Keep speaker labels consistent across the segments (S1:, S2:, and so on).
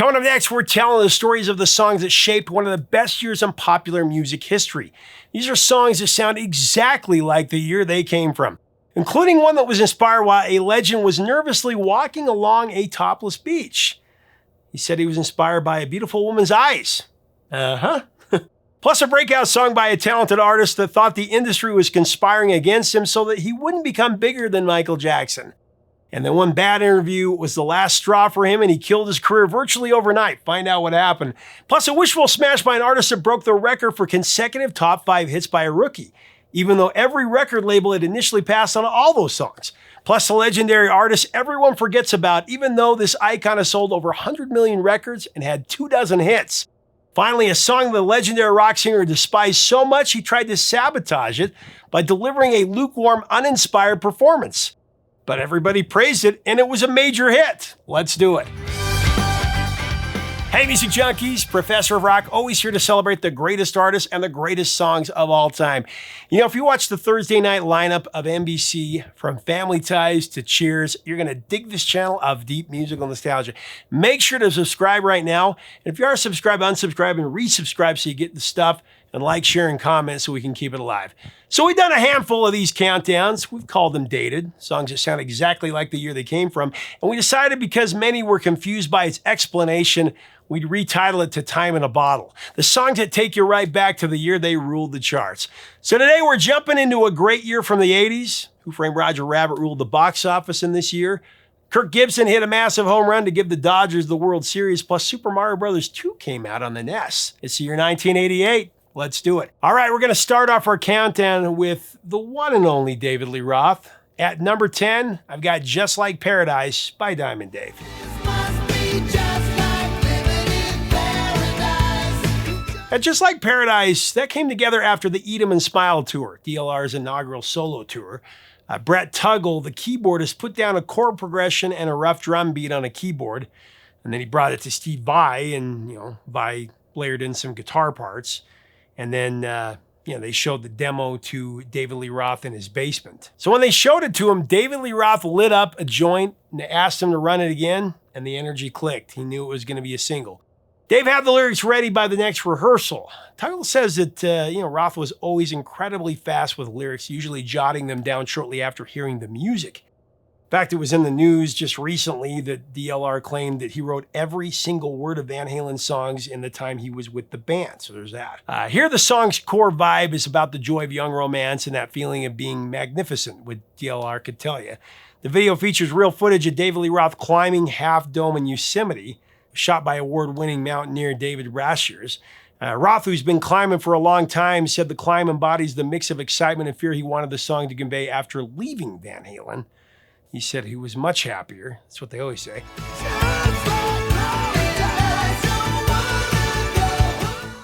S1: Coming up next, we're telling the stories of the songs that shaped one of the best years in popular music history. These are songs that sound exactly like the year they came from, including one that was inspired while a legend was nervously walking along a topless beach. He said he was inspired by a beautiful woman's eyes. Plus a breakout song by a talented artist that thought the industry was conspiring against him so that he wouldn't become bigger than Michael Jackson. And then one bad interview was the last straw for him, and he killed his career virtually overnight. Find out what happened. Plus a wishful smash by an artist that broke the record for consecutive top 5 hits by a rookie, even though every record label had initially passed on all those songs. Plus a legendary artist everyone forgets about, even though this icon has sold over 100 million records and had 24 hits. Finally, a song the legendary rock singer despised so much he tried to sabotage it by delivering a lukewarm, uninspired performance. But everybody praised it, and it was a major hit. Let's do it. Hey, music junkies, Professor of Rock, always here to celebrate the greatest artists and the greatest songs of all time. You know, if you watch the Thursday night lineup of NBC, from Family Ties to Cheers, you're going to dig this channel of deep musical nostalgia. Make sure to subscribe right now. And if you are subscribed, unsubscribe and resubscribe so you get the stuff, and like, share, and comment so we can keep it alive. So we've done a handful of these countdowns. We've called them dated, songs that sound exactly like the year they came from. And we decided because many were confused by its explanation, we'd retitle it to Time in a Bottle. The songs that take you right back to the year they ruled the charts. So today we're jumping into a great year from the 80s. Who Framed Roger Rabbit ruled the box office in this year. Kirk Gibson hit a massive home run to give the Dodgers the World Series, plus Super Mario Bros. 2 came out on the NES. It's the year 1988. Let's do it. All right, we're going to start off our countdown with the one and only David Lee Roth. At number 10, I've got Just Like Paradise by Diamond Dave. At Just Like Paradise, that came together after the Eat 'em and Smile tour, DLR's inaugural solo tour. Brett Tuggle, the keyboardist, put down a chord progression and a rough drum beat on a keyboard, and then he brought it to Steve Vai, and Vai layered in some guitar parts. And then, they showed the demo to David Lee Roth in his basement. So when they showed it to him, David Lee Roth lit up a joint and asked him to run it again, and the energy clicked. He knew it was going to be a single. Dave had the lyrics ready by the next rehearsal. Tuggle says that, Roth was always incredibly fast with lyrics, usually jotting them down shortly after hearing the music. In fact, it was in the news just recently that DLR claimed that he wrote every single word of Van Halen's songs in the time he was with the band. So there's that. Here, the song's core vibe is about the joy of young romance and that feeling of being magnificent, what DLR could tell you. The video features real footage of David Lee Roth climbing Half Dome in Yosemite, shot by award-winning mountaineer David Rashiers. Roth, who's been climbing for a long time, said the climb embodies the mix of excitement and fear he wanted the song to convey after leaving Van Halen. He said he was much happier. That's what they always say.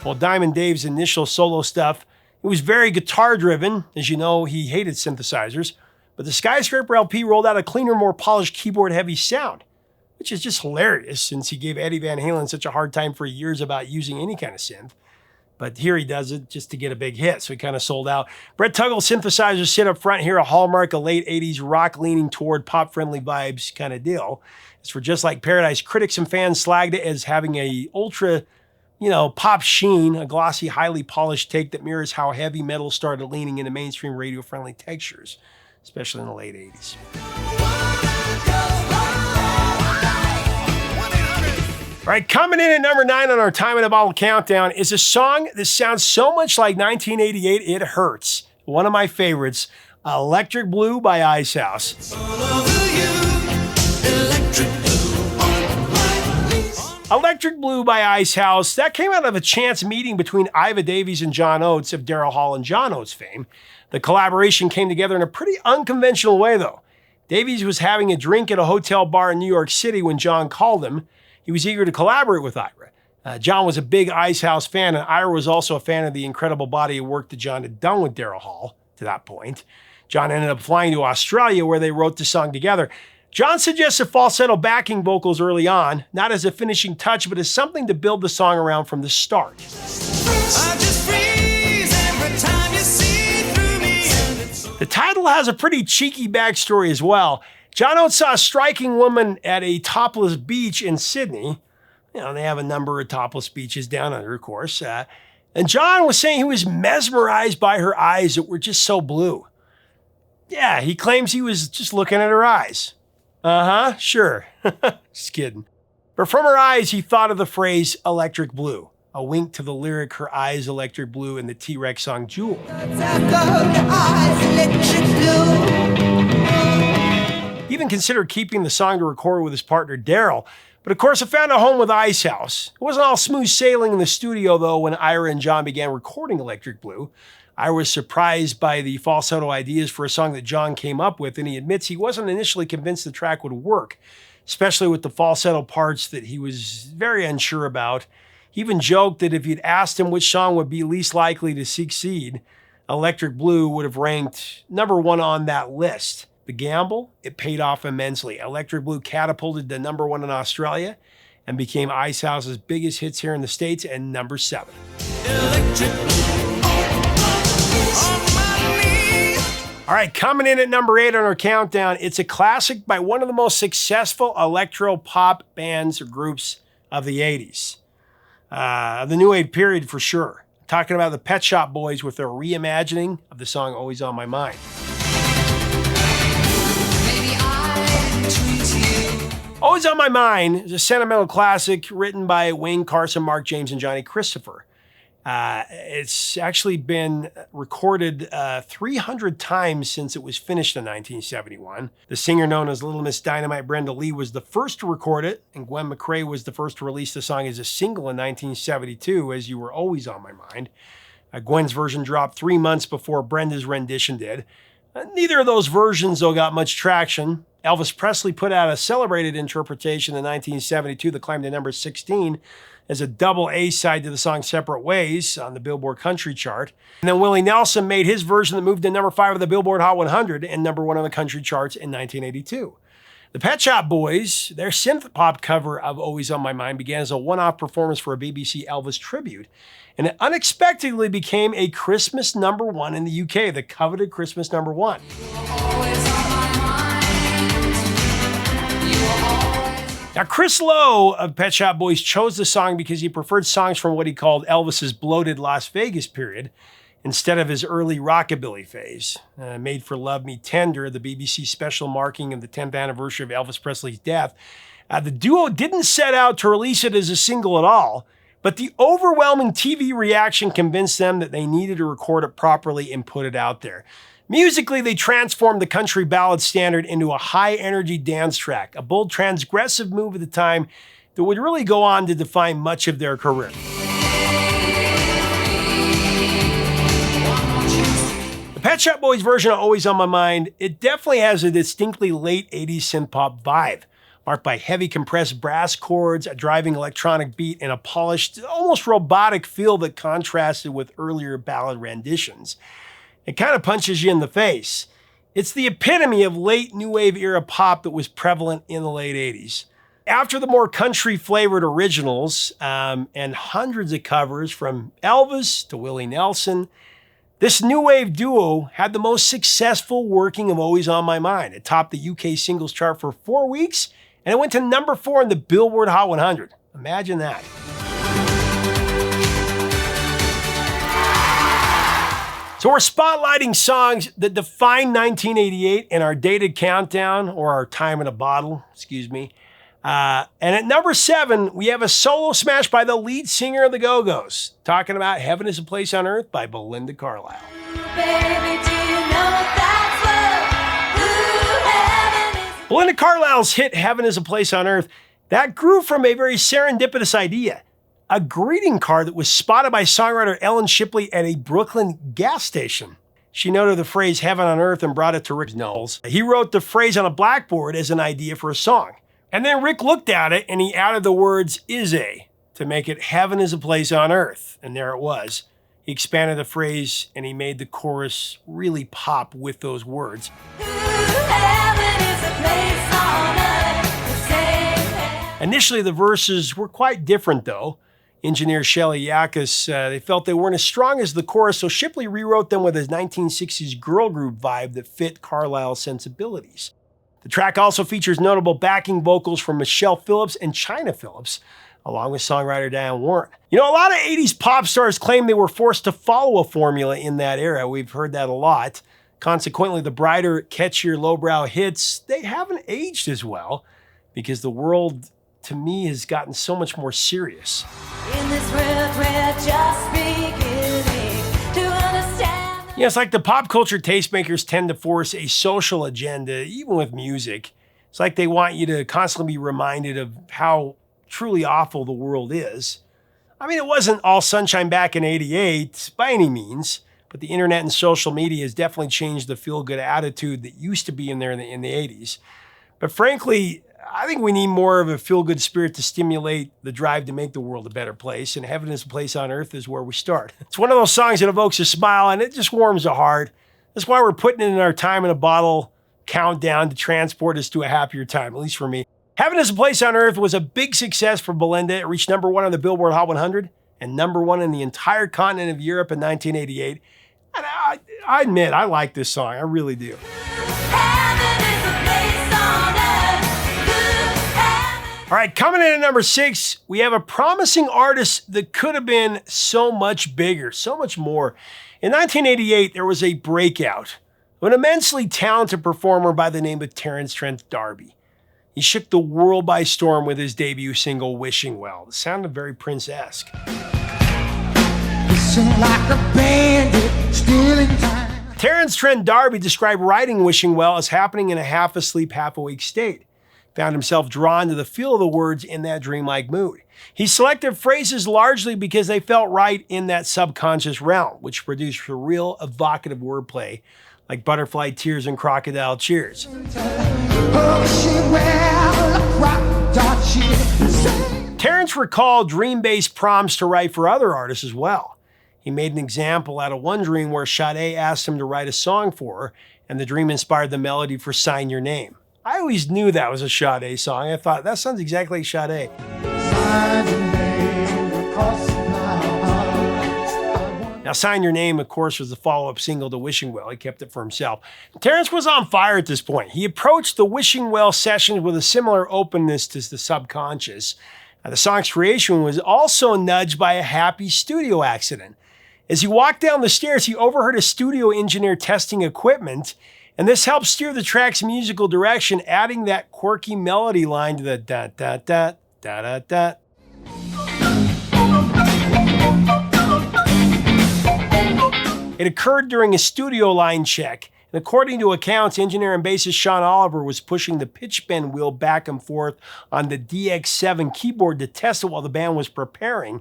S1: Well, Diamond Dave's initial solo stuff, it was very guitar-driven. As you know, he hated synthesizers. But the Skyscraper LP rolled out a cleaner, more polished keyboard-heavy sound, which is just hilarious since he gave Eddie Van Halen such a hard time for years about using any kind of synth. But here he does it just to get a big hit, so he kind of sold out. Brett Tuggle synthesizers sit up front here, a hallmark of late 80s rock leaning toward pop-friendly vibes kind of deal. As for Just Like Paradise, critics and fans slagged it as having a ultra, pop sheen, a glossy, highly polished take that mirrors how heavy metal started leaning into mainstream radio-friendly textures, especially in the late 80s. All right, coming in at number 9 on our Time in a Bottle countdown is a song that sounds so much like 1988, it hurts. One of my favorites, Electric Blue by Icehouse. Electric Blue by Icehouse, that came out of a chance meeting between Iva Davies and John Oates of Daryl Hall and John Oates fame. The collaboration came together in a pretty unconventional way, though. Davies was having a drink at a hotel bar in New York City when John called him. He was eager to collaborate with Ira. John was a big Icehouse fan, and Ira was also a fan of the incredible body of work that John had done with Daryl Hall to that point. John ended up flying to Australia, where they wrote the song together. John suggested falsetto backing vocals early on, not as a finishing touch, but as something to build the song around from the start. The title has a pretty cheeky backstory as well. John Oates saw a striking woman at a topless beach in Sydney. They have a number of topless beaches down under, of course. And John was saying he was mesmerized by her eyes that were just so blue. Yeah, he claims he was just looking at her eyes. Sure. Just kidding. But from her eyes, he thought of the phrase electric blue, a wink to the lyric Her Eyes Electric Blue in the T-Rex song Jewel. He even considered keeping the song to record with his partner Daryl, but of course it found a home with Icehouse. It wasn't all smooth sailing in the studio though when Ira and John began recording Electric Blue. Ira was surprised by the falsetto ideas for a song that John came up with, and he admits he wasn't initially convinced the track would work, especially with the falsetto parts that he was very unsure about. He even joked that if you'd asked him which song would be least likely to succeed, Electric Blue would have ranked #1 on that list. The gamble, it paid off immensely. Electric Blue catapulted to #1 in Australia and became Icehouse's biggest hits here in the States and #7. All right, coming in at #8 on our countdown, it's a classic by one of the most successful electro-pop bands or groups of the 80s. The New Wave period for sure. Talking about the Pet Shop Boys with their reimagining of the song Always on My Mind. Always on My Mind is a sentimental classic written by Wayne Carson, Mark James, and Johnny Christopher. It's actually been recorded 300 times since it was finished in 1971. The singer known as Little Miss Dynamite, Brenda Lee, was the first to record it, and Gwen McCrae was the first to release the song as a single in 1972, as You Were Always on My Mind. Gwen's version dropped 3 months before Brenda's rendition did. Neither of those versions, though, got much traction. Elvis Presley put out a celebrated interpretation in 1972 that climbed to #16 as a double A-side to the song Separate Ways on the Billboard Country chart. And then Willie Nelson made his version that moved to #5 of the Billboard Hot 100 and #1 on the country charts in 1982. The Pet Shop Boys, their synth-pop cover of Always on My Mind began as a one-off performance for a BBC Elvis tribute, and it unexpectedly became a Christmas #1 in the UK, the coveted Christmas #1. Now, Chris Lowe of Pet Shop Boys chose the song because he preferred songs from what he called Elvis's bloated Las Vegas period instead of his early rockabilly phase. Made for Love Me Tender, the BBC special marking of the 10th anniversary of Elvis Presley's death, the duo didn't set out to release it as a single at all, but the overwhelming TV reaction convinced them that they needed to record it properly and put it out there. Musically, they transformed the country ballad standard into a high-energy dance track, a bold, transgressive move at the time that would really go on to define much of their career. The Pet Shop Boys version of Always on My Mind, it definitely has a distinctly late 80s synth-pop vibe, marked by heavy compressed brass chords, a driving electronic beat, and a polished, almost robotic feel that contrasted with earlier ballad renditions. It kind of punches you in the face. It's the epitome of late New Wave era pop that was prevalent in the late 80s. After the more country-flavored originals and hundreds of covers from Elvis to Willie Nelson, this New Wave duo had the most successful working of Always on My Mind. It topped the UK singles chart for 4 weeks, and it went to #4 in the Billboard Hot 100. Imagine that. So we're spotlighting songs that define 1988 in our dated countdown, or our time in a bottle, excuse me. And at #7, we have a solo smash by the lead singer of the Go-Go's, talking about Heaven is a Place on Earth by Belinda Carlisle. Baby, do you know that's love? Ooh, Belinda Carlisle's hit Heaven is a Place on Earth, that grew from a very serendipitous idea. A greeting card that was spotted by songwriter Ellen Shipley at a Brooklyn gas station. She noted the phrase Heaven on Earth and brought it to Rick Knowles. He wrote the phrase on a blackboard as an idea for a song. And then Rick looked at it and he added the words is a to make it Heaven is a Place on Earth. And there it was. He expanded the phrase and he made the chorus really pop with those words. Initially, the verses were quite different though. Engineer Shelley Yakis, they felt they weren't as strong as the chorus, so Shipley rewrote them with his 1960s girl group vibe that fit Carlisle's sensibilities. The track also features notable backing vocals from Michelle Phillips and China Phillips, along with songwriter Diane Warren. You know, a lot of 80s pop stars claim they were forced to follow a formula in that era. We've heard that a lot. Consequently, the brighter, catchier, lowbrow hits, they haven't aged as well because the world, to me, has gotten so much more serious.
S2: In this world, we're just beginning to understand.
S1: Yeah, it's like the pop culture tastemakers tend to force a social agenda, even with music. It's like they want you to constantly be reminded of how truly awful the world is. I mean, it wasn't all sunshine back in '88 by any means, but the internet and social media has definitely changed the feel-good attitude that used to be in there in the '80s. But frankly, I think we need more of a feel-good spirit to stimulate the drive to make the world a better place, and Heaven is a Place on Earth is where we start. It's one of those songs that evokes a smile, and it just warms the heart. That's why we're putting it in our time in a bottle countdown to transport us to a happier time, at least for me. Heaven is a Place on Earth was a big success for Belinda. It reached #1 on the Billboard Hot 100 and #1 in the entire continent of Europe in 1988. And I admit, I like this song. I really do. All right, coming in at #6, we have a promising artist that could have been so much bigger, so much more. In 1988, there was a breakout of an immensely talented performer by the name of Terrance Trent D'Arby. He shook the world by storm with his debut single, Wishing Well. It sounded very Prince-esque. Like a bandit, stealing time. Terrance Trent D'Arby described writing Wishing Well as happening in a half-asleep, half-awake state. Found himself drawn to the feel of the words in that dreamlike mood. He selected phrases largely because they felt right in that subconscious realm, which produced real evocative wordplay like butterfly tears and crocodile cheers. Terrance recalled dream-based prompts to write for other artists as well. He made an example out of one dream where Sade asked him to write a song for her, and the dream inspired the melody for Sign Your Name. I always knew that was a Sade song. I thought, that sounds exactly like Sade. Now, Sign Your Name, of course, was the follow-up single to Wishing Well. He kept it for himself. Terrance was on fire at this point. He approached the Wishing Well sessions with a similar openness to the subconscious. Now, the song's creation was also nudged by a happy studio accident. As he walked down the stairs, he overheard a studio engineer testing equipment, and this helped steer the track's musical direction, adding that quirky melody line to the da-da-da, da-da-da. It occurred during a studio line check, and according to accounts, engineer and bassist Sean Oliver was pushing the pitch bend wheel back and forth on the DX7 keyboard to test it while the band was preparing,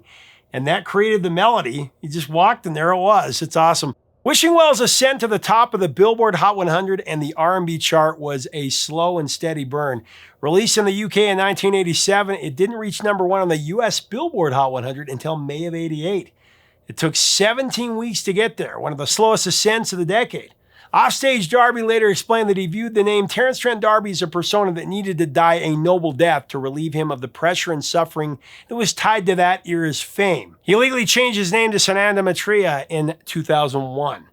S1: and that created the melody. He just walked and there it was. It's awesome. Wishing Well's ascent to the top of the Billboard Hot 100 and the R&B chart was a slow and steady burn. Released in the UK in 1987, it didn't reach #1 on the US Billboard Hot 100 until May of '88. It took 17 weeks to get there, one of the slowest ascents of the decade. Offstage, D'Arby later explained that he viewed the name Terrance Trent D'Arby as a persona that needed to die a noble death to relieve him of the pressure and suffering that was tied to that era's fame. He legally changed his name to Sananda Maitreya in 2001.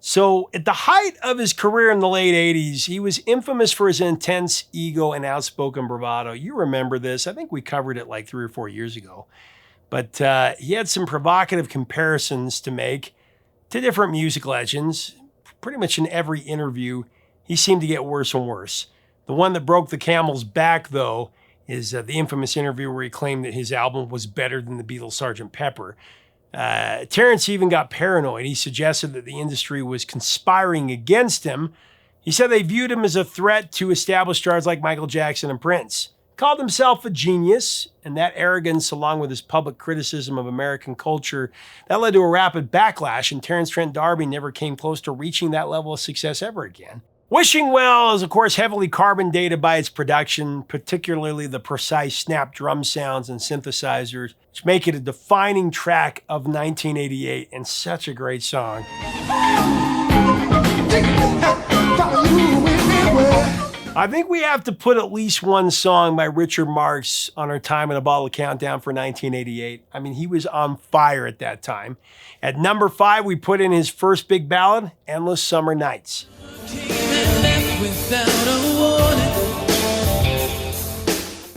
S1: So at the height of his career in the late 80s, he was infamous for his intense ego and outspoken bravado. You remember this. I think we covered it like 3 or 4 years ago. But he had some provocative comparisons to make to different music legends. Pretty much in every interview, he seemed to get worse and worse. The one that broke the camel's back, though, is the infamous interview where he claimed that his album was better than the Beatles' Sgt. Pepper. Terrance even got paranoid. He suggested that the industry was conspiring against him. He said they viewed him as a threat to established stars like Michael Jackson and Prince. Called himself a genius, and that arrogance, along with his public criticism of American culture, that led to a rapid backlash, and Terrance Trent D'Arby never came close to reaching that level of success ever again. Wishing Well is, of course, heavily carbon dated by its production, particularly the precise snap drum sounds and synthesizers, which make it a defining track of 1988 and such a great song. I think we have to put at least one song by Richard Marx on our Time in a Bottle countdown for 1988. I mean, he was on fire at that time. At #5, we put in his first big ballad, Endless Summer Nights.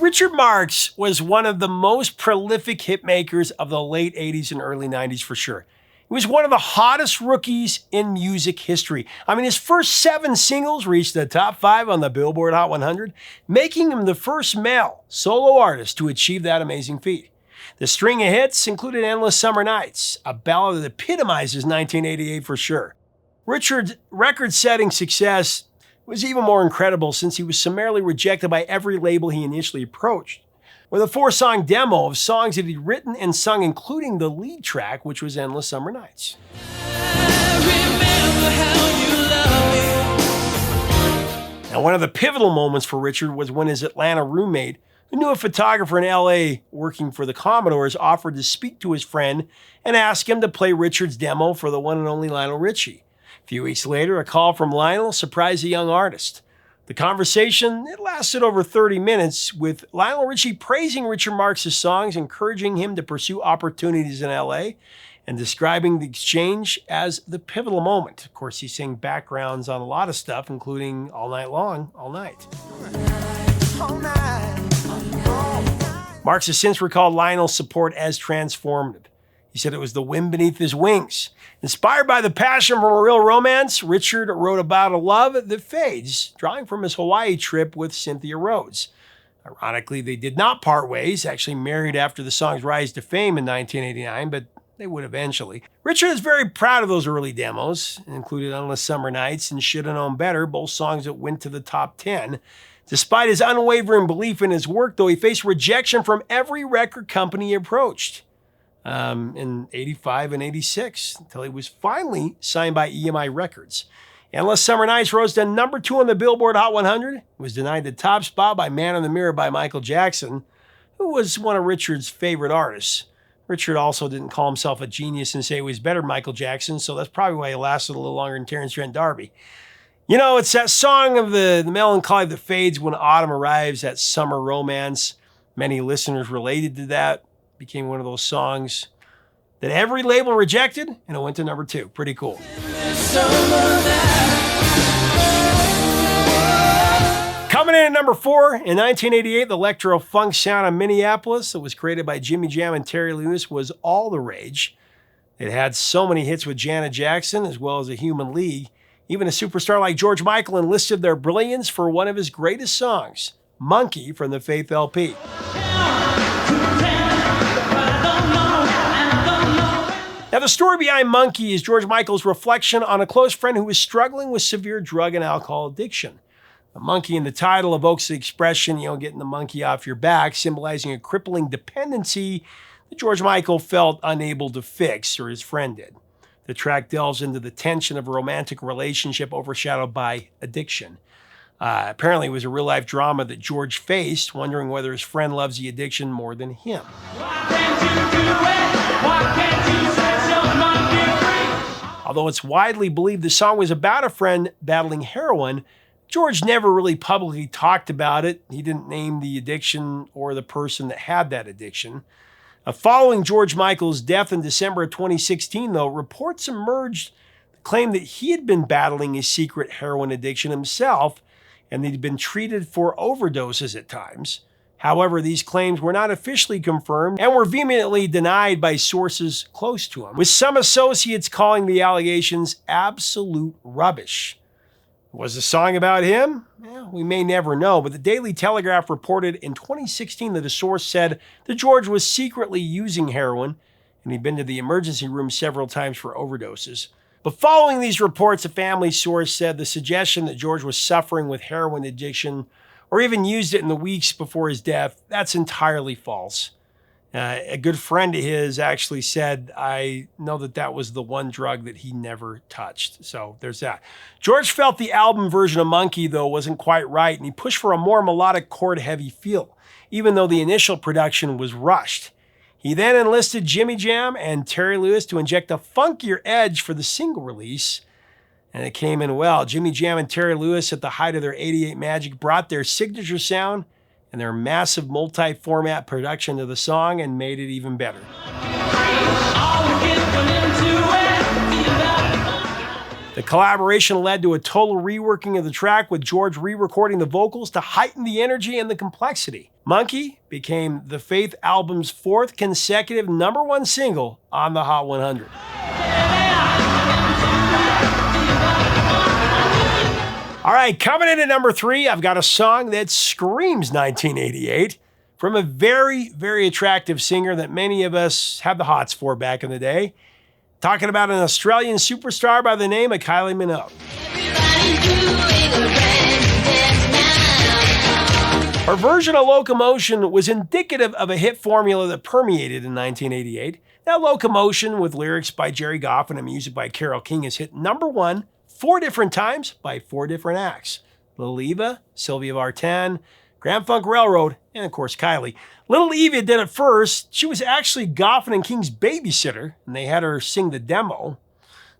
S1: Richard Marx was one of the most prolific hitmakers of the late 80s and early 90s for sure. He was one of the hottest rookies in music history. I mean, his first 7 singles reached the top 5 on the Billboard Hot 100, making him the first male solo artist to achieve that amazing feat. The string of hits included Endless Summer Nights, a ballad that epitomizes 1988 for sure. Richard's record-setting success was even more incredible since he was summarily rejected by every label he initially approached. With a 4-song demo of songs that he'd written and sung, including the lead track, which was Endless Summer Nights. Now, one of the pivotal moments for Richard was when his Atlanta roommate, who knew a photographer in LA working for the Commodores, offered to speak to his friend and ask him to play Richard's demo for the one and only Lionel Richie. A few weeks later, a call from Lionel surprised the young artist. The conversation, it lasted over 30 minutes, with Lionel Richie praising Richard Marx's songs, encouraging him to pursue opportunities in LA, and describing the exchange as the pivotal moment. Of course, he sang backgrounds on a lot of stuff, including All Night Long, All Night. Marx has since recalled Lionel's support as transformative. He said it was the wind beneath his wings. Inspired by the passion for a real romance, Richard wrote about a love that fades, drawing from his Hawaii trip with Cynthia Rhodes. Ironically, they did not part ways, actually married after the song's rise to fame in 1989, but they would eventually. Richard is very proud of those early demos, included Endless Summer Nights and Shoulda Known Better, both songs that went to the top 10. Despite his unwavering belief in his work, though, he faced rejection from every record company he approached. In 85 and 86, until he was finally signed by EMI Records. Endless Summer Nights rose to number 2 on the Billboard Hot 100, was denied the top spot by Man in the Mirror by Michael Jackson, who was one of Richard's favorite artists. Richard also didn't call himself a genius and say he was better than Michael Jackson, so that's probably why he lasted a little longer than Terrance Trent D'Arby. You know, it's that song of the melancholy that fades when autumn arrives, that summer romance. Many listeners related to that. Became one of those songs that every label rejected, and it went to number 2. Pretty cool. Coming in at number 4, in 1988, the electro-funk sound of Minneapolis that was created by Jimmy Jam and Terry Lewis was all the rage. It had so many hits with Janet Jackson, as well as a Human League. Even a superstar like George Michael enlisted their brilliance for one of his greatest songs, Monkey, from the Faith LP. Now, the story behind Monkey is George Michael's reflection on a close friend who was struggling with severe drug and alcohol addiction. The monkey in the title evokes the expression, getting the monkey off your back, symbolizing a crippling dependency that George Michael felt unable to fix, or his friend did. The track delves into the tension of a romantic relationship overshadowed by addiction. Apparently, it was a real-life drama that George faced, wondering whether his friend loves the addiction more than him. Why can't you do it? Why can't you set your monkey free? Although it's widely believed the song was about a friend battling heroin, George never really publicly talked about it. He didn't name the addiction or the person that had that addiction. Following George Michael's death in December of 2016, though, reports emerged that claimed that he had been battling a secret heroin addiction himself, and he'd been treated for overdoses at times. However, these claims were not officially confirmed and were vehemently denied by sources close to him, with some associates calling the allegations absolute rubbish. Was the song about him? We may never know, but the Daily Telegraph reported in 2016 that a source said that George was secretly using heroin, and he'd been to the emergency room several times for overdoses. But following these reports, a family source said the suggestion that George was suffering with heroin addiction or even used it in the weeks before his death, that's entirely false. A good friend of his actually said, I know that was the one drug that he never touched. So there's that. George felt the album version of Monkey, though, wasn't quite right, and he pushed for a more melodic chord-heavy feel, even though the initial production was rushed. He then enlisted Jimmy Jam and Terry Lewis to inject a funkier edge for the single release, and it came in well. Jimmy Jam and Terry Lewis, at the height of their 88 magic, brought their signature sound and their massive multi-format production to the song and made it even better. The collaboration led to a total reworking of the track, with George re-recording the vocals to heighten the energy and the complexity. Monkey became the Faith album's 4th consecutive #1 single on the Hot 100. All right, coming in at number 3, I've got a song that screams 1988 from a very, very attractive singer that many of us had the hots for back in the day. Talking about an Australian superstar by the name of Kylie Minogue. Her version of Locomotion was indicative of a hit formula that permeated in 1988. Now, Locomotion, with lyrics by Jerry Goffin and music by Carole King, has hit #1 4 different times by 4 different acts. Little Eva, Sylvia Vartan, Grand Funk Railroad, and of course Kylie. Little Eva did it first. She was actually Goffin and King's babysitter, and they had her sing the demo.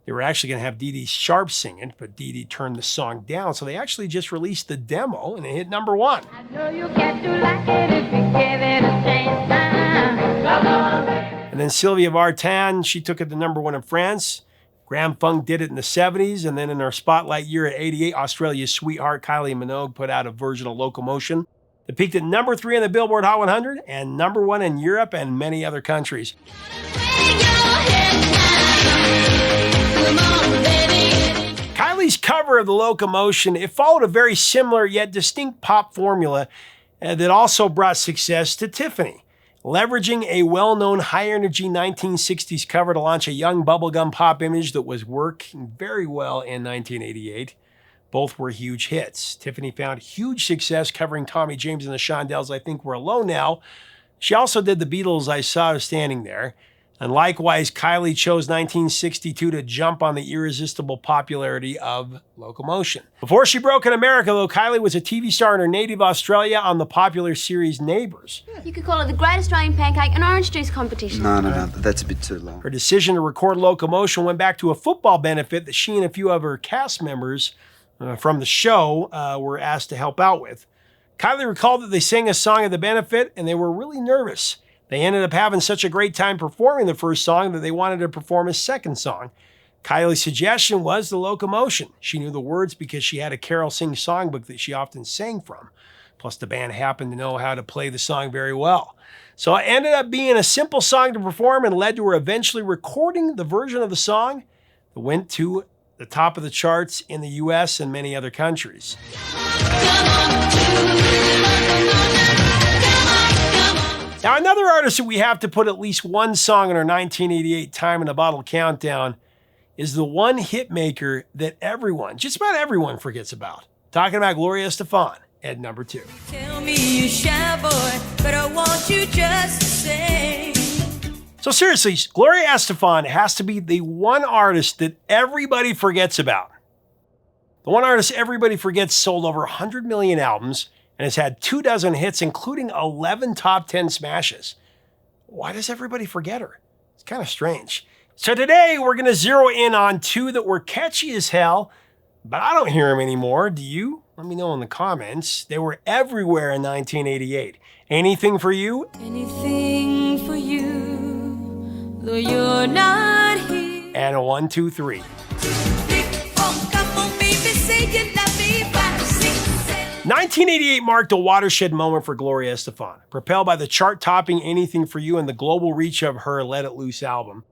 S1: They were actually going to have Dee Dee Sharp sing it, but Dee Dee turned the song down, so they actually just released the demo, and it hit #1.
S2: I know you get to like it if you give it a chance now. Come on, baby.
S1: And then Sylvia Vartan, she took it to #1 in France. Grand Funk did it in the 70s, and then in our spotlight year at 88, Australia's sweetheart Kylie Minogue put out a version of Locomotion that peaked at #3 on the Billboard Hot 100 and #1 in Europe and many other countries. Kylie's cover of the Locomotion, it followed a very similar yet distinct pop formula that also brought success to Tiffany, leveraging a well-known high-energy 1960s cover to launch a young bubblegum pop image that was working very well in 1988. Both were huge hits. Tiffany found huge success covering Tommy James and the Shondells' I Think We're Alone Now. She also did the Beatles' I Saw Her Standing There. And likewise, Kylie chose 1962 to jump on the irresistible popularity of Locomotion. Before she broke in America, though, Kylie was a TV star in her native Australia on the popular series Neighbours.
S3: You could call it the Great Australian Pancake and Orange Juice Competition.
S4: No, that's a bit too long.
S1: Her decision to record Locomotion went back to a football benefit that she and a few of her cast members from the show were asked to help out with. Kylie recalled that they sang a song at the benefit and they were really nervous. They ended up having such a great time performing the first song that they wanted to perform a second song. Kylie's suggestion was the Locomotion. She knew the words because she had a Carol Sing songbook that she often sang from. Plus, the band happened to know how to play the song very well. So it ended up being a simple song to perform and led to her eventually recording the version of the song that went to the top of the charts in the US and many other countries. Now, another artist that we have to put at least one song in our 1988 Time in a Bottle countdown is the one hit maker that everyone, just about everyone, forgets about. Talking about Gloria Estefan at #2.
S2: Tell me you shy boy, but I want you just to say.
S1: So seriously, Gloria Estefan has to be the one artist that everybody forgets about. The one artist everybody forgets sold over 100 million albums and has had 24 hits, including 11 top 10 smashes. Why does everybody forget her? It's kind of strange. So today we're going to zero in on 2 that were catchy as hell, but I don't hear them anymore. Do you? Let me know in the comments. They were everywhere in 1988. Anything for You?
S2: Anything for you, though you're not here.
S1: And a 1, 2, 3.
S2: Big phone, come on, baby, say you love me, 5, 6, 7.
S1: 1988 marked a watershed moment for Gloria Estefan, propelled by the chart-topping Anything for You and the global reach of her Let It Loose album.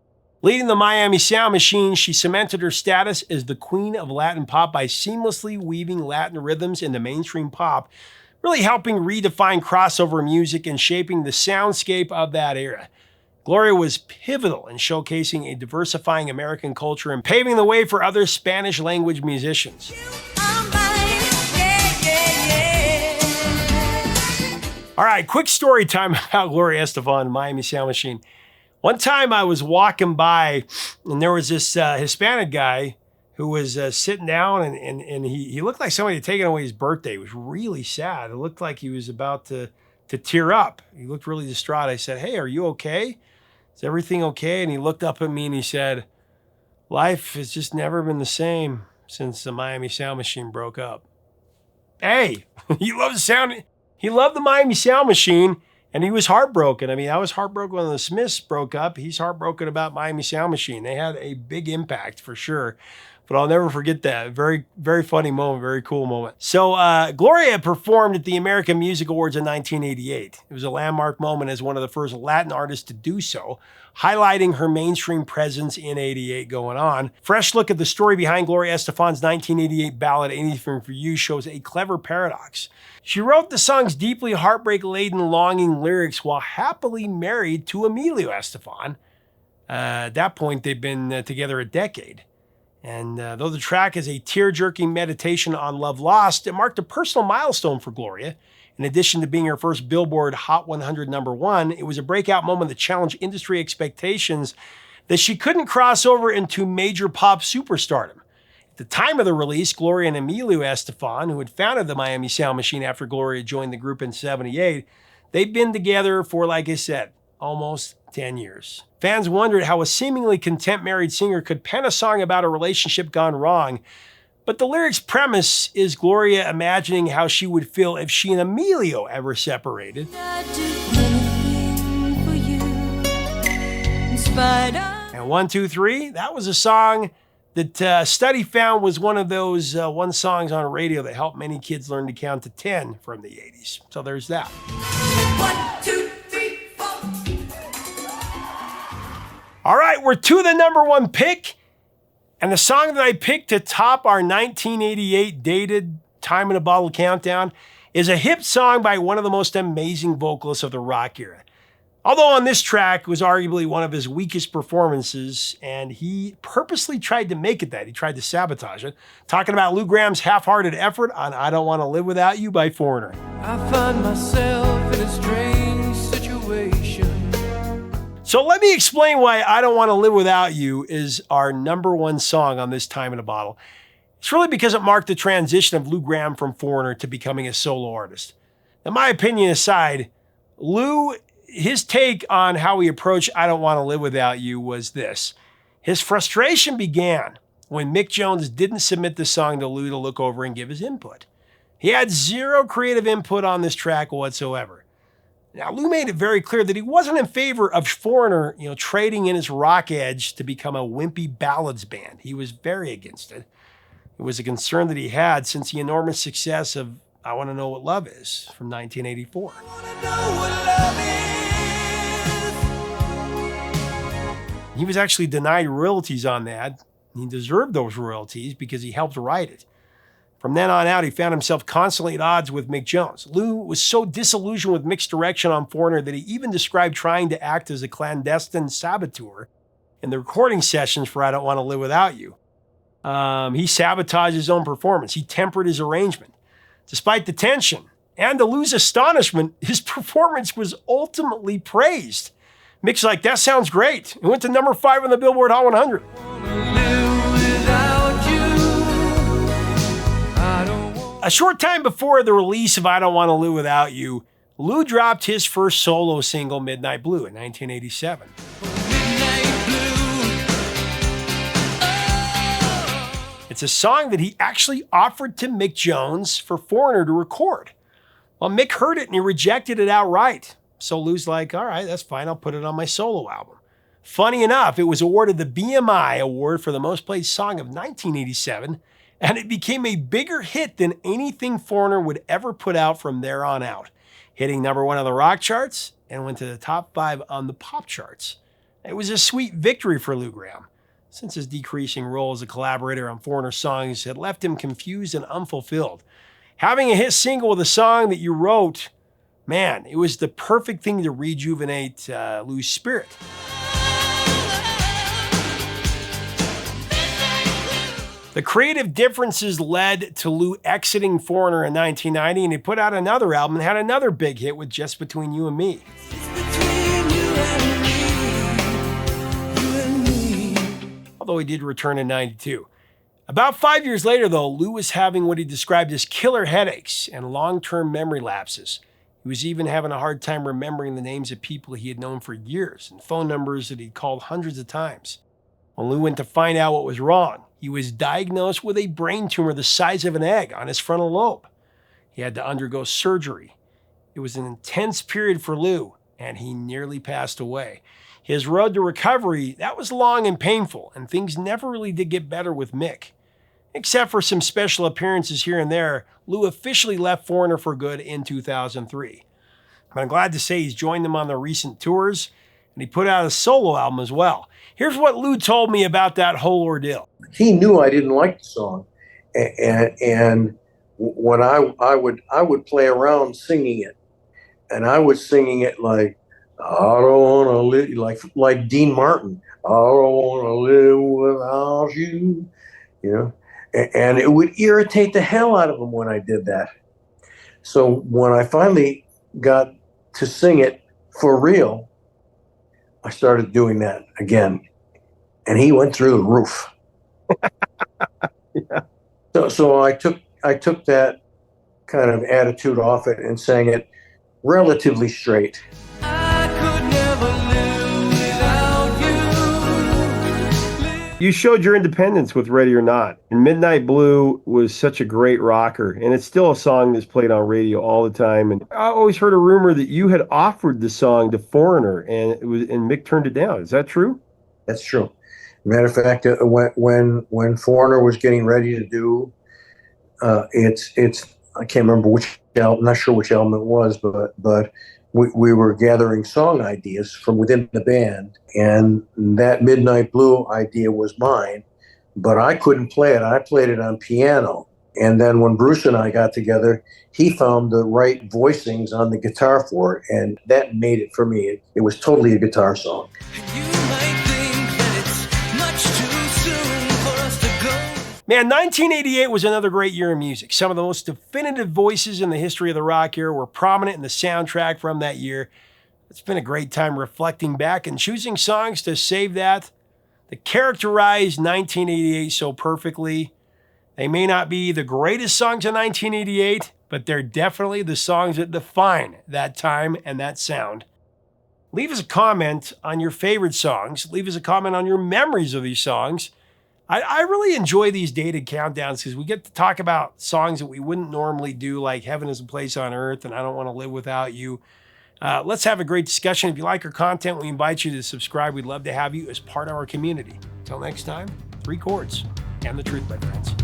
S1: Leading the Miami Sound Machine, she cemented her status as the queen of Latin pop by seamlessly weaving Latin rhythms into mainstream pop, really helping redefine crossover music and shaping the soundscape of that era. Gloria was pivotal in showcasing a diversifying American culture and paving the way for other Spanish-language musicians. All right, quick story time about Gloria Estefan, Miami Sound Machine. One time I was walking by and there was this Hispanic guy who was sitting down and he looked like somebody had taken away his birthday. It was really sad. It looked like he was about to tear up. He looked really distraught. I said, "Hey, are you okay? Is everything okay?" And he looked up at me and he said, "Life has just never been the same since the Miami Sound Machine broke up." Hey, he loved the sound. He loved the Miami Sound Machine, and he was heartbroken. I mean, I was heartbroken when the Smiths broke up. He's heartbroken about Miami Sound Machine. They had a big impact for sure. But I'll never forget that. Very, very funny moment, very cool moment. So Gloria performed at the American Music Awards in 1988. It was a landmark moment as one of the first Latin artists to do so, highlighting her mainstream presence in 88 going on. Fresh look at the story behind Gloria Estefan's 1988 ballad, Anything For You, shows a clever paradox. She wrote the song's deeply heartbreak-laden, longing lyrics while happily married to Emilio Estefan. At that point, they'd been together a decade. And though the track is a tear-jerking meditation on love lost, it marked a personal milestone for Gloria. In addition to being her first Billboard Hot 100 #1, it was a breakout moment that challenged industry expectations that she couldn't cross over into major pop superstardom. At the time of the release, Gloria and Emilio Estefan, who had founded the Miami Sound Machine after Gloria joined the group in '78, they'd been together for, like I said, almost 10 years. Fans wondered how a seemingly content married singer could pen a song about a relationship gone wrong, but the lyric's premise is Gloria imagining how she would feel if she and Emilio ever separated. And 1, 2, 3, that was a song that a study found was one of those songs on radio that helped many kids learn to count to 10 from the 80s. So there's that.
S2: 1, 2, 3, 4.
S1: All right, we're to the #1 pick. And the song that I picked to top our 1988 dated Time in a Bottle countdown is a hip song by one of the most amazing vocalists of the rock era. Although on this track was arguably one of his weakest performances, and he purposely tried to make it that. He tried to sabotage it. Talking about Lou Gramm's half-hearted effort on I Don't Want to Live Without You by Foreigner.
S4: I find myself in a strange situation.
S1: So let me explain why I Don't Want to Live Without You is our #1 song on this Time in a Bottle. It's really because it marked the transition of Lou Gramm from Foreigner to becoming a solo artist. Now, my opinion aside, Lou, his take on how he approached I Don't Want to Live Without You was this. His frustration began when Mick Jones didn't submit the song to Lou to look over and give his input. He had zero creative input on this track whatsoever. Now, Lou made it very clear that he wasn't in favor of Foreigner, trading in his rock edge to become a wimpy ballads band. He was very against it. It was a concern that he had since the enormous success of I Want to Know What Love Is from 1984. He was actually denied royalties on that. He deserved those royalties because he helped write it. From then on out, he found himself constantly at odds with Mick Jones. Lou was so disillusioned with Mick's direction on Foreigner that he even described trying to act as a clandestine saboteur in the recording sessions for I Don't Want to Live Without You. He sabotaged his own performance. He tempered his arrangement. Despite the tension and to Lou's astonishment, his performance was ultimately praised. Mick's like, that sounds great. It went to #5 on the Billboard Hot 100. A short time before the release of I Don't Want to Live Without You, Lou dropped his first solo single, Midnight Blue, in 1987. It's a song that he actually offered to Mick Jones for Foreigner to record. Well, Mick heard it and he rejected it outright. So Lou's like, all right, that's fine. I'll put it on my solo album. Funny enough, it was awarded the BMI Award for the most played song of 1987, and it became a bigger hit than anything Foreigner would ever put out from there on out, hitting #1 on the rock charts and went to the top 5 on the pop charts. It was a sweet victory for Lou Gramm, since his decreasing role as a collaborator on Foreigner songs had left him confused and unfulfilled. Having a hit single with a song that you wrote, man, it was the perfect thing to rejuvenate Lou's spirit. The creative differences led to Lou exiting Foreigner in 1990, and he put out another album and had another big hit with Just Between You and Me. Although he did return in 92. About 5 years later, though, Lou was having what he described as killer headaches and long-term memory lapses. He was even having a hard time remembering the names of people he had known for years and phone numbers that he'd called hundreds of times. When Lou went to find out what was wrong, he was diagnosed with a brain tumor the size of an egg on his frontal lobe. He had to undergo surgery. It was an intense period for Lou, and he nearly passed away. His road to recovery, that was long and painful, and things never really did get better with Mick. Except for some special appearances here and there, Lou officially left Foreigner for good in 2003. But I'm glad to say he's joined them on their recent tours, and he put out a solo album as well. Here's what Lou told me about that whole ordeal.
S5: He knew I didn't like the song, and when I would play around singing it, and I was singing it like, I don't want to live, like Dean Martin. I don't want to live without you, you know. And it would irritate the hell out of him when I did that. So when I finally got to sing it for real, I started doing that again, and he went through the roof. Yeah. So I took that kind of attitude off it and sang it relatively straight.
S4: I could never live without you.
S1: You showed your independence with Ready or Not, and Midnight Blue was such a great rocker, and it's still a song that's played on radio all the time. And I always heard a rumor that you had offered the song to Foreigner, and Mick turned it down. Is that true?
S5: That's true. Matter of fact, when Foreigner was getting ready to do, I can't remember which album, not sure which album it was, but we were gathering song ideas from within the band, and that Midnight Blue idea was mine, but I couldn't play it. I played it on piano. And then when Bruce and I got together, he found the right voicings on the guitar for it, and that made it for me. It was totally a guitar song.
S4: You might think that it's much too soon for us to go.
S1: Man, 1988 was another great year in music. Some of the most definitive voices in the history of the rock era were prominent in the soundtrack from that year. It's been a great time reflecting back and choosing songs to save that characterized 1988 so perfectly. They may not be the greatest songs of 1988, but they're definitely the songs that define that time and that sound. Leave us a comment on your favorite songs. Leave us a comment on your memories of these songs. I really enjoy these dated countdowns because we get to talk about songs that we wouldn't normally do, like Heaven is a Place on Earth and I Don't Want to Live Without You. Let's have a great discussion. If you like our content, we invite you to subscribe. We'd love to have you as part of our community. Until next time, 3 chords and the truth, my friends.